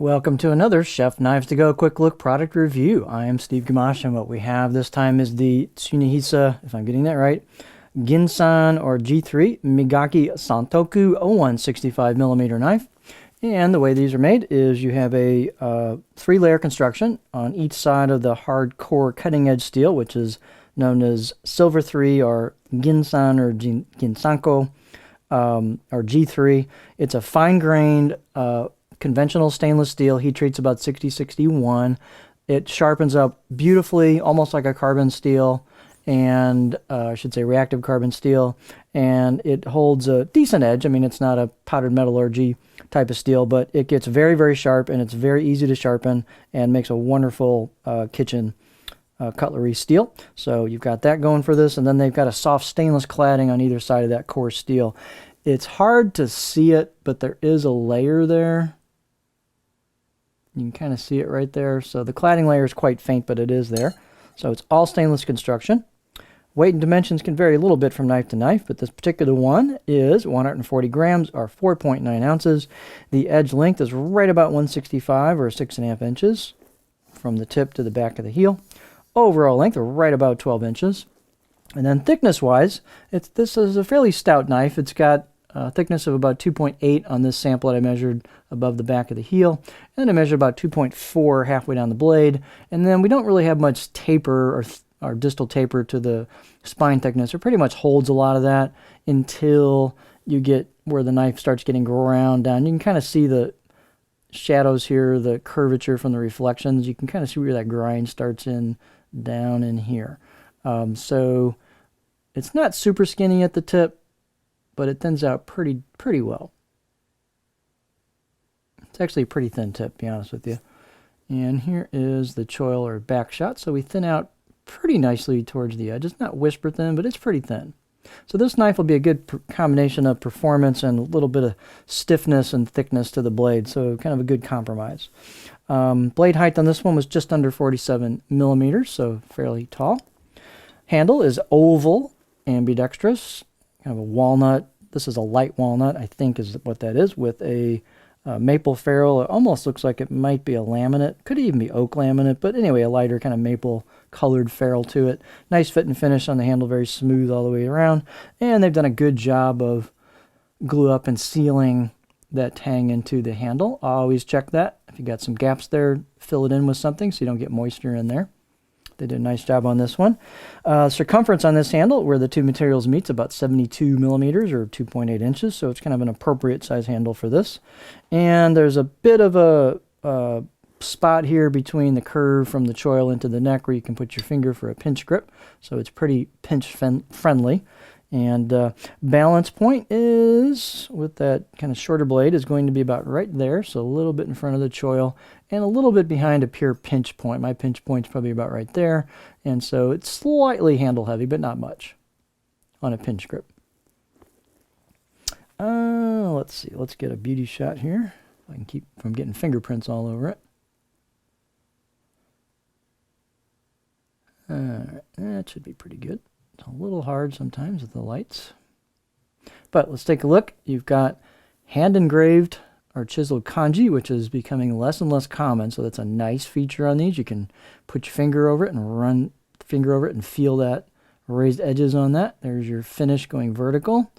Welcome to another Chef Knives to Go quick look product review. I am Steve Gamache, and what we have this time is the Tsunehisa, if I'm getting that right, Ginsan or G3 Migaki Santoku 0165mm knife. And the way these are made is you have a 3-layer construction on each side of the hardcore cutting edge steel, which is known as Silver 3 or Ginsan or Ginsanko or G3. It's a fine-grained conventional stainless steel. Heat treats about 60-61. It sharpens up beautifully, almost like a carbon steel, and I should say reactive carbon steel, and it holds a decent edge. I mean, it's not a powdered metallurgy type of steel, but it gets very, very sharp, and it's very easy to sharpen and makes a wonderful kitchen cutlery steel. So you've got that going for this, and then they've got a soft stainless cladding on either side of that core steel. It's hard to see it, but there is a layer there. You can kind of see it right there. So the cladding layer is quite faint, but it is there. So it's all stainless construction. Weight and dimensions can vary a little bit from knife to knife, but this particular one is 140 grams or 4.9 ounces. The edge length is right about 165 or 6.5 inches from the tip to the back of the heel. Overall length are right about 12 inches. And then thickness-wise, this is a fairly stout knife. It's got a thickness of about 2.8 on this sample that I measured above the back of the heel. And I measured about 2.4 halfway down the blade. And then we don't really have much taper or distal taper to the spine thickness. It pretty much holds a lot of that until you get where the knife starts getting ground down. You can kind of see the shadows here, the curvature from the reflections. You can kind of see where that grind starts down in here. So it's not super skinny at the tip, but it thins out pretty well. It's actually a pretty thin tip, to be honest with you. And here is the choil or back shot. So we thin out pretty nicely towards the edge. It's not whisper thin, but it's pretty thin. So this knife will be a good combination of performance and a little bit of stiffness and thickness to the blade. So kind of a good compromise. Blade height on this one was just under 47 millimeters, so fairly tall. Handle is oval, ambidextrous, kind of a walnut. This is a light walnut, I think is what that is, with a maple ferrule. It almost looks like it might be a laminate. Could even be oak laminate, but anyway, a lighter kind of maple colored ferrule to it. Nice fit and finish on the handle, very smooth all the way around. And they've done a good job of glue up and sealing that tang into the handle. Always check that. If you got some gaps there, fill it in with something so you don't get moisture in there. They did a nice job on this one. Circumference on this handle, where the two materials meet, is about 72 millimeters or 2.8 inches, so it's kind of an appropriate size handle for this. And there's a bit of a spot here between the curve from the choil into the neck where you can put your finger for a pinch grip, so it's pretty pinch friendly. And balance point is, with that kind of shorter blade, is going to be about right there, so a little bit in front of the choil and a little bit behind a pure pinch point. My pinch point's probably about right there, and so it's slightly handle heavy, but not much on a pinch grip. Let's see, let's get a beauty shot here. I can keep from getting fingerprints all over it. Alright, that should be pretty good. It's a little hard sometimes with the lights. But let's take a look. You've got hand engraved or chiseled kanji, which is becoming less and less common. So that's a nice feature on these. You can put your finger over it and run finger over it and feel that raised edges on that. There's your finish going vertical.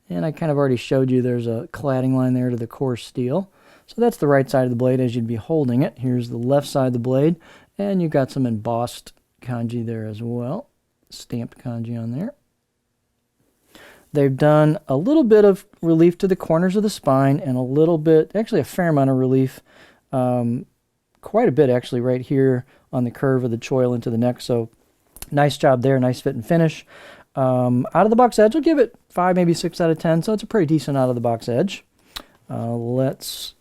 And I kind of already showed you there's a cladding line there to the core steel. So that's the right side of the blade as you'd be holding it. Here's the left side of the blade. And you've got some embossed kanji there as well. Stamped kanji on there. They've done a little bit of relief to the corners of the spine and a little bit, actually a fair amount of relief, quite a bit actually right here on the curve of the choil into the neck. So nice job there, nice fit and finish. Out of the box edge, I'll give it 5, maybe 6 out of 10. So it's a pretty decent out of the box edge. Let's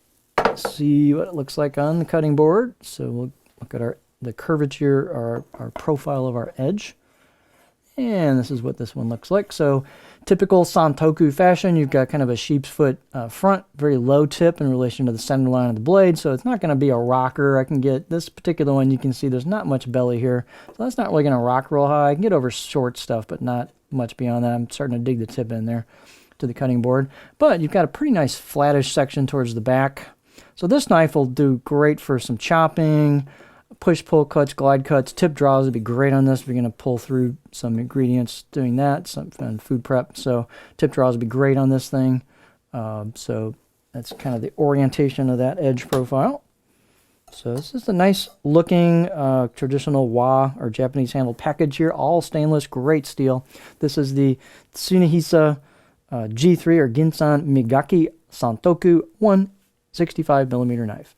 see what it looks like on the cutting board. So we'll look at the curvature, our profile of our edge. And this is what this one looks like. So typical Santoku fashion, you've got kind of a sheep's foot front, very low tip in relation to the center line of the blade. So it's not going to be a rocker. I can get this particular one, you can see there's not much belly here. So that's not really going to rock real high. I can get over short stuff, but not much beyond that. I'm starting to dig the tip in there to the cutting board. But you've got a pretty nice flattish section towards the back. So this knife will do great for some chopping, push-pull cuts, glide cuts. Tip draws would be great on this. We're going to pull through some ingredients doing that, some food prep. So tip draws would be great on this thing. So that's kind of the orientation of that edge profile. So this is a nice looking traditional wa or Japanese handled package here, all stainless, great steel. This is the Tsunehisa G3 or Ginsan Migaki Santoku 165mm knife.